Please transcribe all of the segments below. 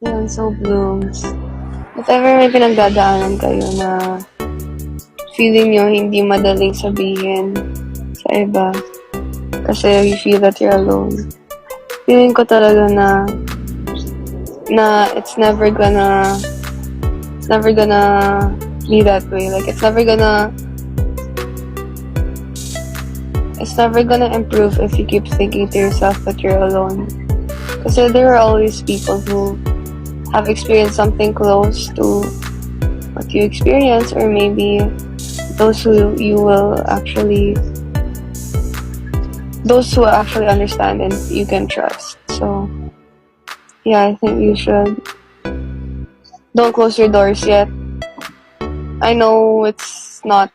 Yun, so blooms. If ever may pinagdadaanan kayo na feeling nyo hindi madaling sabihin sa iba kasi you feel that you're alone. Feeling ko talaga na it's never gonna be that way. Like, it's never gonna improve if you keep thinking to yourself that you're alone. Kasi there are always people who have experienced something close to what you experience, or maybe those who actually understand and you can trust. So yeah, I think you should don't close your doors yet. I know it's not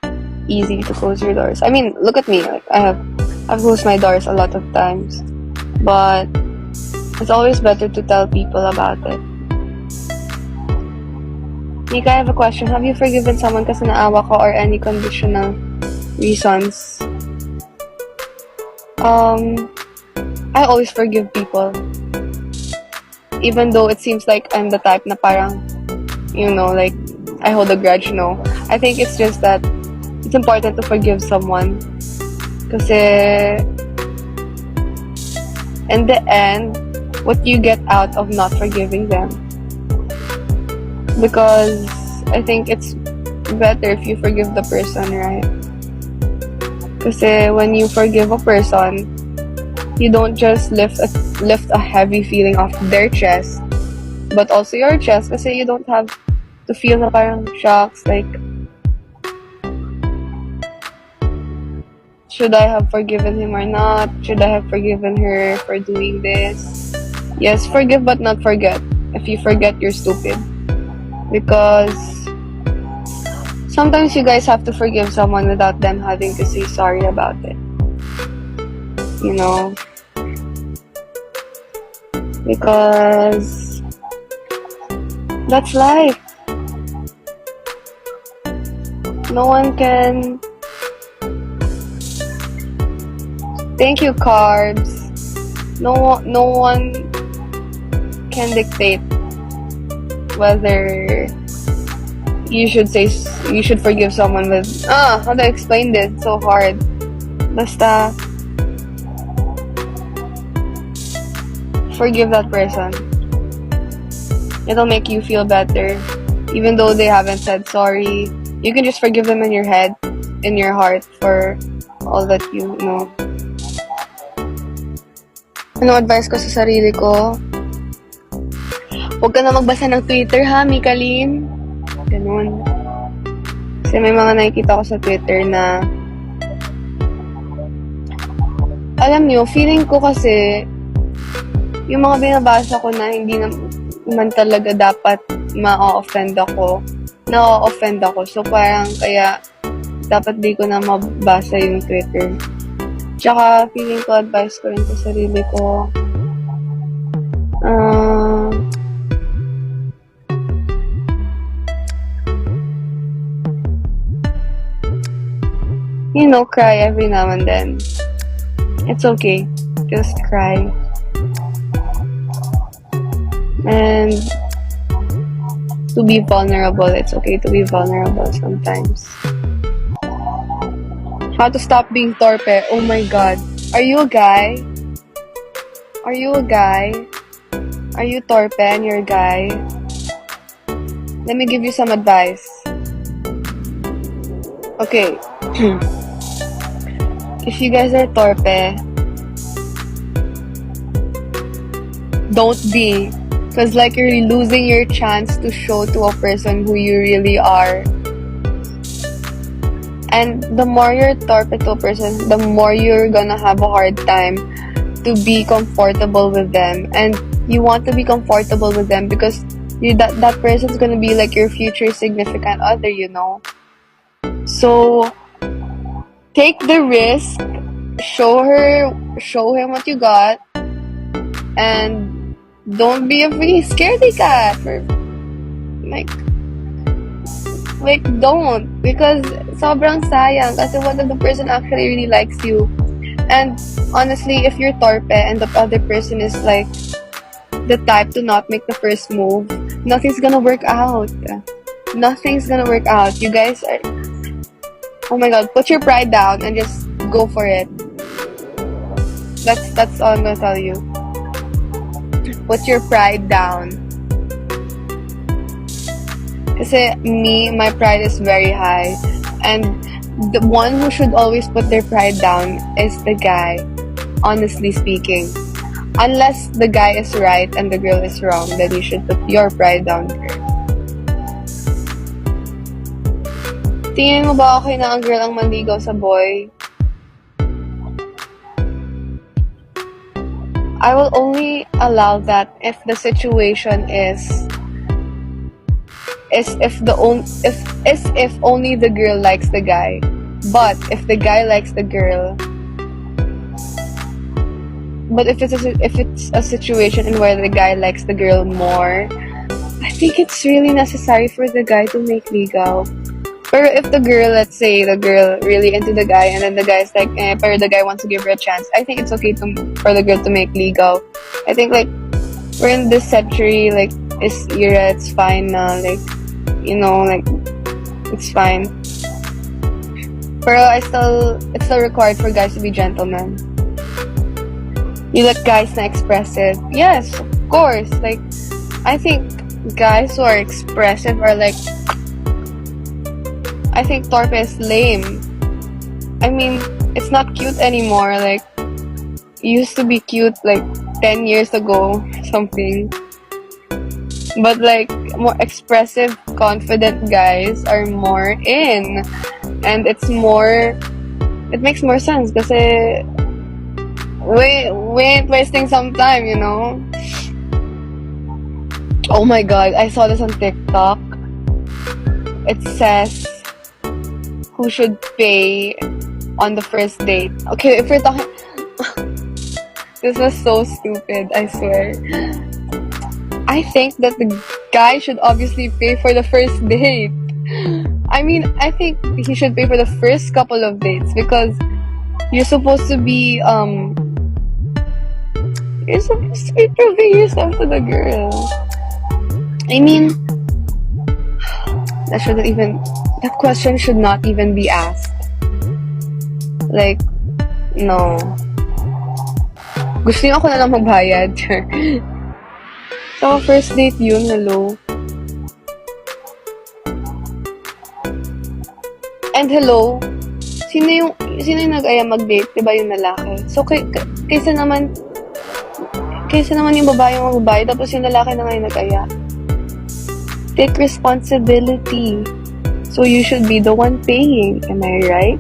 easy to close your doors. I mean, look at me. Like, I've closed my doors a lot of times, but it's always better to tell people about it. Mika, I have a question. Have you forgiven someone kasi naawa ka or any conditional reasons? I always forgive people. Even though it seems like I'm the type na parang, like, I hold a grudge, no. I think it's just that it's important to forgive someone. Kasi, in the end, what you get out of not forgiving them. Because I think it's better if you forgive the person, right? Kasi when you forgive a person, you don't just lift a heavy feeling off their chest, but also your chest. Kasi you don't have to feel na parang shocks, like, should I have forgiven him or not? Should I have forgiven her for doing this? Yes, forgive but not forget. If you forget, you're stupid. Because sometimes you guys have to forgive someone without them having to say sorry about it. Because that's life. No one can... Thank you, cards. No one can dictate whether you should forgive someone with how do I explain this? So hard. Basta forgive that person. It'll make you feel better. Even though they haven't said sorry, you can just forgive them in your head, in your heart, for all that you know. Ano advice ko sa sarili ko? Huwag ka na magbasa ng Twitter, ha, Mikalin? Ganun. Kasi may mga nakikita ko sa Twitter na, alam niyo, feeling ko kasi, yung mga binabasa ko na hindi naman talaga dapat ma-offend ako. Na-offend ako. So, parang kaya, dapat di ko na mabasa yung Twitter. Tsaka, feeling ko, advice ko rin sa sarili ko, cry every now and then. It's okay. Just cry. And to be vulnerable. It's okay to be vulnerable sometimes. How to stop being torpe. Oh my God. Are you a guy? Are you a guy? Are you torpe and you're a guy? Let me give you some advice. Okay. If you guys are torpe, don't be. Because like you're losing your chance to show to a person who you really are. And the more you're torpe to a person, the more you're gonna have a hard time to be comfortable with them. And you want to be comfortable with them because that person's gonna be like your future significant other, So, take the risk, show him what you got, and don't be a free scaredy cat. Like, don't. Because sobrang sayang. Kasi what if the person actually really likes you? And honestly, if you're torpe and the other person is like the type to not make the first move, nothing's gonna work out. Nothing's gonna work out. You guys are... Oh my god, put your pride down and just go for it. That's all I'm gonna tell you. Put your pride down. Kasi me, my pride is very high. And the one who should always put their pride down is the guy, honestly speaking. Unless the guy is right and the girl is wrong, then you should put your pride down, girl. Tingin mo ba okay na ang girl ang manligaw sa boy? I will only allow that if the situation is if only the girl likes the guy. But if the guy likes the girl, but if it's a situation in where the guy likes the girl more, I think it's really necessary for the guy to make ligaw. Pero if the girl, let's say the girl really into the guy and then the guy's like, pero the guy wants to give her a chance, I think it's okay for the girl to make ligaw. I think like we're in this century, like this era, it's fine na, like, you know, like it's fine. Pero it's still required for guys to be gentlemen. You like guys na expressive. Yes, of course. Like, I think guys who are expressive are like, I think Torpe is lame. I mean, it's not cute anymore. Like, it used to be cute like 10 years ago, something. But like, more expressive, confident guys are more in. And it makes more sense kasi we ain't wasting some time, you know? Oh my god, I saw this on TikTok. It says, who should pay on the first date? Okay, if we're talking... This was so stupid, I swear. I think that the guy should obviously pay for the first date. I mean, I think he should pay for the first couple of dates because you're supposed to be proving yourself to the girl. I mean, that question should not even be asked. Like, no. Gusto niyo ako na lang magbayad. So, first date yun, hello. And hello, sino yung nag-aya mag-date, diba yung lalaki? So, kaysa naman yung babae yung magbabayad, tapos yung lalaki na nga yung nag-aya. Take responsibility. So, you should be the one paying. Am I right?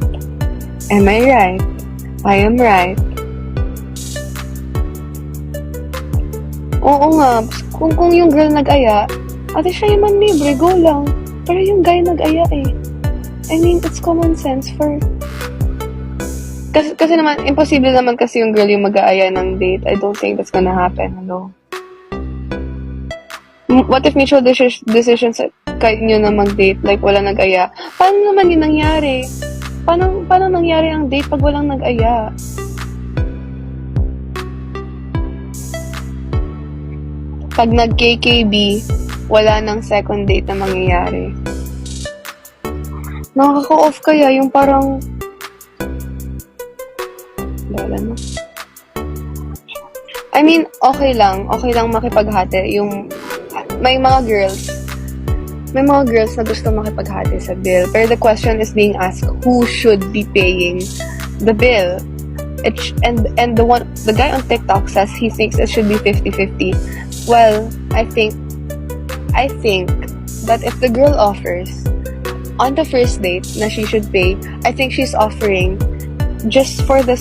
Am I right? I am right. Oo nga, kung yung girl nag-aya, ate siya yung manlibre, go lang. Pero yung guy nag-aya eh. I mean, it's common sense for... Kasi naman, imposible naman kasi yung girl yung mag-aaya ng date. I don't think that's gonna happen, hello. What if mutual decisions kahit nyo na mag-date, like wala nag-aya? Paano naman yung nangyari? Paano nangyari ang date pag walang nag-aya? Pag nag-KKB, wala nang second date na mangyayari. Nakaka-off kaya yung parang... Wala na. I mean, okay lang makipaghati. Yung... May mga girls na gusto makipaghati sa bill. Pero the question is being asked, who should be paying the bill? And the guy on TikTok says he thinks it should be 50-50. Well, I think that if the girl offers on the first date na she should pay, I think she's offering just for the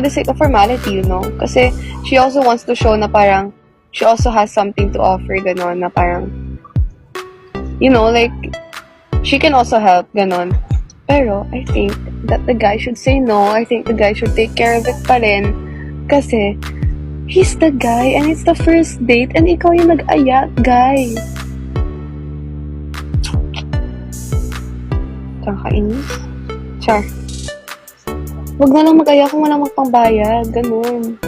sake of formality, you know? Kasi she also wants to show na parang she also has something to offer, ganon, na parang, you know, like, she can also help, ganon. Pero, I think that the guy should say no. I think the guy should take care of it pa rin. Kasi, he's the guy and it's the first date and ikaw yung nag-aya, guy. Kakainis. Char. Wag na lang mag-aya kung walang magpambayad. Ganun.